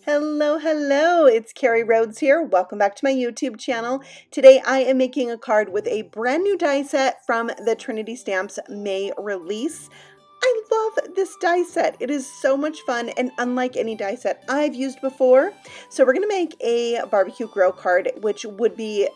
Hello, hello, it's Carrie Rhodes here. Welcome back to my YouTube channel. Today I am making a card with a brand new die set from the Trinity Stamps May release. I love this die set. It is so much fun and unlike any die set I've used before. So we're going to make a barbecue grill card, which would be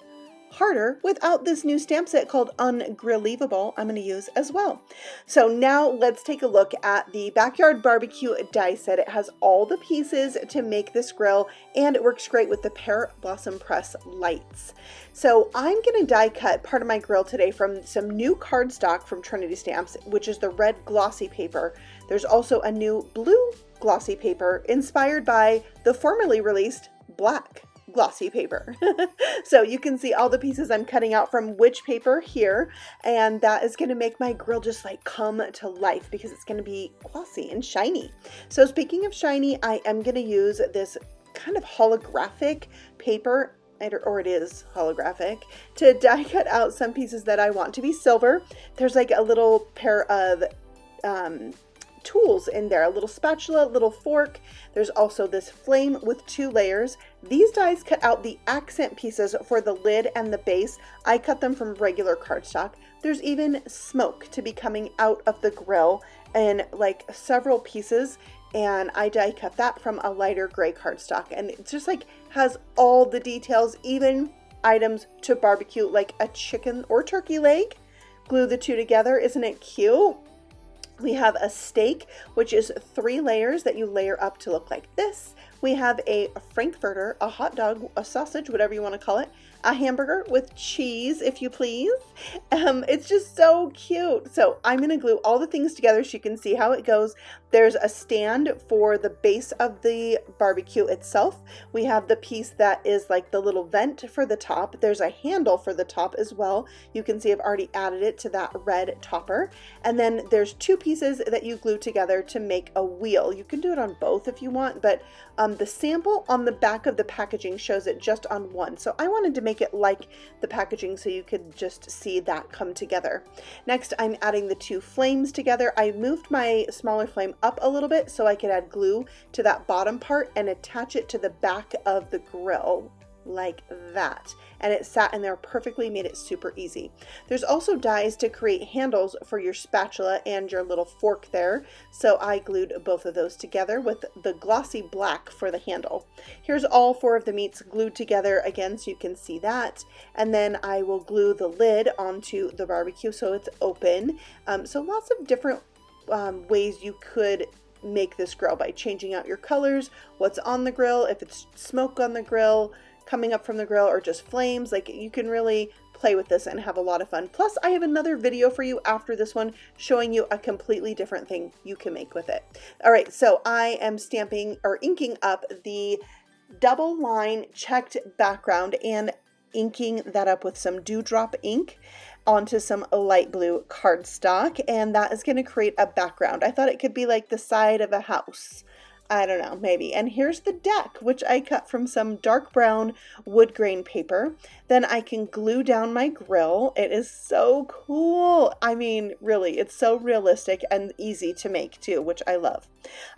harder without this new stamp set called Un-grill-iveable I'm going to use as well. So now let's take a look at the Backyard Barbecue Die Set. It has all the pieces to make this grill and it works great with the Pear Blossom Press lights. So I'm going to die cut part of my grill today from some new cardstock from Trinity Stamps, which is the red glossy paper. There's also a new blue glossy paper inspired by the formerly released black glossy paper. So you can see all the pieces I'm cutting out from which paper here, and that is going to make my grill just like come to life because it's going to be glossy and shiny. So speaking of shiny, I am going to use this kind of holographic paper, or it is holographic, to die cut out some pieces that I want to be silver. There's like a little pair of tools in there, a little spatula, little fork. There's also this flame with 2 layers. These dies cut out the accent pieces for the lid and the base. I cut them from regular cardstock. There's even smoke to be coming out of the grill in like several pieces, and I die cut that from a lighter gray cardstock, and it just like has all the details, even items to barbecue like a chicken or turkey leg. Glue the 2 together. Isn't it cute? We have a steak, which is 3 layers that you layer up to look like this. We have a frankfurter, a hot dog, a sausage, whatever you want to call it, a hamburger with cheese, if you please. It's just so cute. So I'm going to glue all the things together so you can see how it goes. There's a stand for the base of the barbecue itself. We have the piece that is like the little vent for the top. There's a handle for the top as well. You can see I've already added it to that red topper. And then there's 2 pieces that you glue together to make a wheel. You can do it on both if you want, but the sample on the back of the packaging shows it just on one. So I wanted to make it like the packaging so you could just see that come together. Next, I'm adding the 2 flames together. I moved my smaller flame up a little bit so I could add glue to that bottom part and attach it to the back of the grill like that, and it sat in there perfectly, made it super easy. There's also dies to create handles for your spatula and your little fork there, so I glued both of those together with the glossy black for the handle. Here's all 4 of the meats glued together again so you can see that, and then I will glue the lid onto the barbecue so it's open. So lots of different ways you could make this grill by changing out your colors, what's on the grill, if it's smoke on the grill coming up from the grill or just flames. Like, you can really play with this and have a lot of fun. Plus I have another video for you after this one showing you a completely different thing you can make with it. All right, so I am stamping or inking up the double line checked background and inking that up with some dewdrop ink onto some light blue cardstock, and that is going to create a background. I thought it could be like the side of a house. I don't know, maybe. And here's the deck, which I cut from some dark brown wood grain paper. Then I can glue down my grill. It is so cool. I mean, really, it's so realistic and easy to make too, which I love.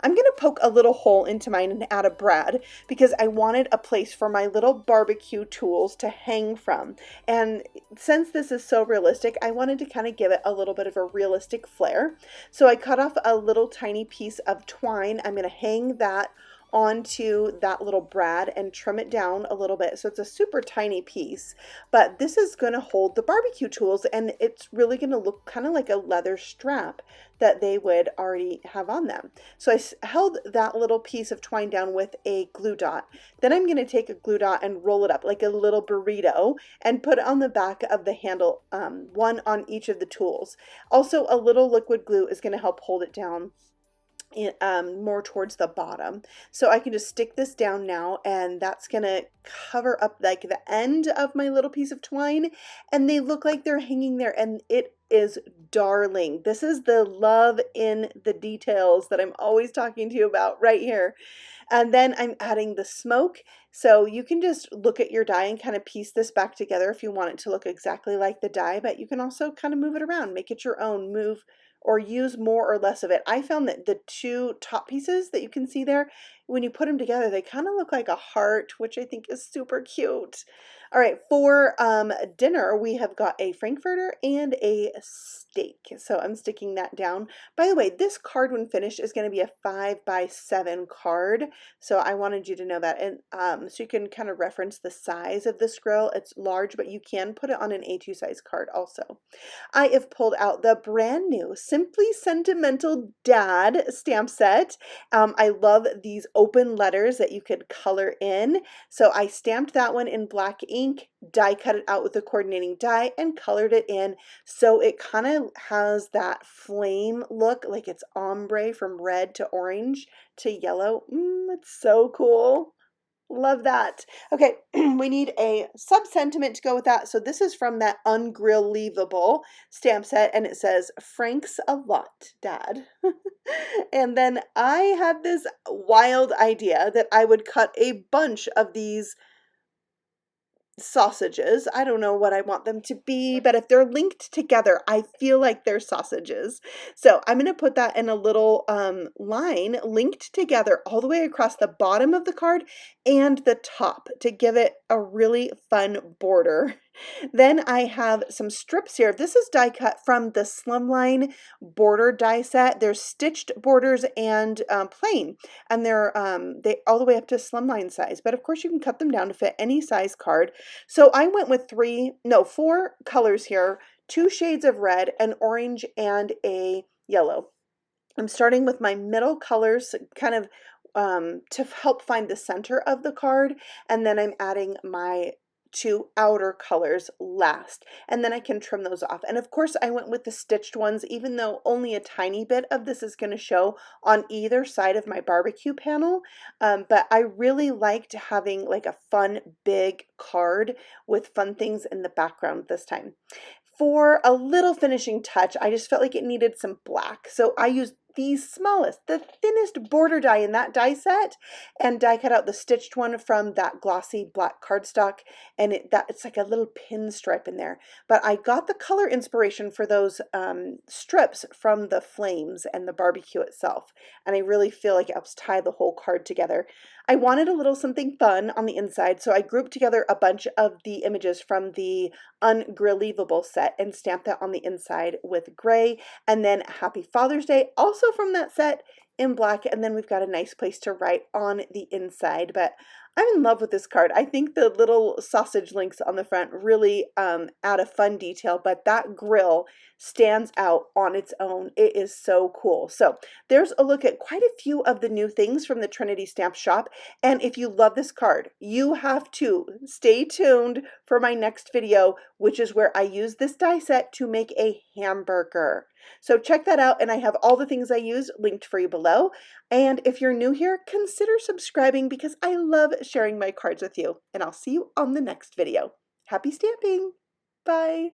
I'm going to poke a little hole into mine and add a brad because I wanted a place for my little barbecue tools to hang from. And since this is so realistic, I wanted to kind of give it a little bit of a realistic flair. So I cut off a little tiny piece of twine. I'm going to hang that onto that little brad and trim it down a little bit. So it's a super tiny piece, but this is going to hold the barbecue tools, and it's really going to look kind of like a leather strap that they would already have on them. So I held that little piece of twine down with a glue dot. Then I'm going to take a glue dot and roll it up like a little burrito and put it on the back of the handle, one on each of the tools. Also, a little liquid glue is going to help hold it down more towards the bottom. So I can just stick this down now, and that's gonna cover up like the end of my little piece of twine, and they look like they're hanging there, and it is darling. This is the love in the details that I'm always talking to you about right here. And then I'm adding the smoke. So you can just look at your die and kind of piece this back together if you want it to look exactly like the die, but you can also kind of move it around, make it your own, move or use more or less of it. I found that the two top pieces that you can see there, when you put them together, they kind of look like a heart, which I think is super cute. All right, for dinner, we have got a Frankfurter and a steak. So I'm sticking that down. By the way, this card when finished is going to be a 5x7 card. So I wanted you to know that. And so you can kind of reference the size of this grill. It's large, but you can put it on an A2 size card also. I have pulled out the brand new Simply Sentimental Dad stamp set. I love these open letters that you could color in. So I stamped that one in black ink, die cut it out with the coordinating die, and colored it in so it kind of has that flame look, like it's ombre from red to orange to yellow. It's so cool. Love that. Okay, we need a sub-sentiment to go with that. So this is from that Un-grill-iveable stamp set, and it says, "Frank's a lot, Dad." And then I had this wild idea that I would cut a bunch of these sausages. I don't know what I want them to be, but if they're linked together, I feel like they're sausages. So I'm going to put that in a little line linked together all the way across the bottom of the card and the top to give it a really fun border. Then I have some strips here. This is die cut from the Slimline border die set. There's stitched borders and plain, and they're they all the way up to Slimline size. But of course, you can cut them down to fit any size card. So I went with four colors here: 2 shades of red, an orange, and a yellow. I'm starting with my middle colors, kind of to help find the center of the card, and then I'm adding my 2 outer colors last, and then I can trim those off. And of course I went with the stitched ones, even though only a tiny bit of this is going to show on either side of my barbecue panel, but I really liked having like a fun big card with fun things in the background this time. For a little finishing touch, I just felt like it needed some black, so I used the smallest, the thinnest border die in that die set, and die cut out the stitched one from that glossy black cardstock, and it's like a little pinstripe in there. But I got the color inspiration for those strips from the flames and the barbecue itself, and I really feel like it helps tie the whole card together. I wanted a little something fun on the inside, so I grouped together a bunch of the images from the Un-grill-iveable set and stamped that on the inside with gray, and then Happy Father's Day, also from that set, in black, and then we've got a nice place to write on the inside. But I'm in love with this card. I think the little sausage links on the front really add a fun detail, but that grill stands out on its own. It is so cool. So there's a look at quite a few of the new things from the Trinity Stamp Shop, and if you love this card, you have to stay tuned for my next video, which is where I use this die set to make a hamburger. So check that out, and I have all the things I use linked for you below. And if you're new here, consider subscribing because I love sharing my cards with you. And I'll see you on the next video. Happy stamping! Bye!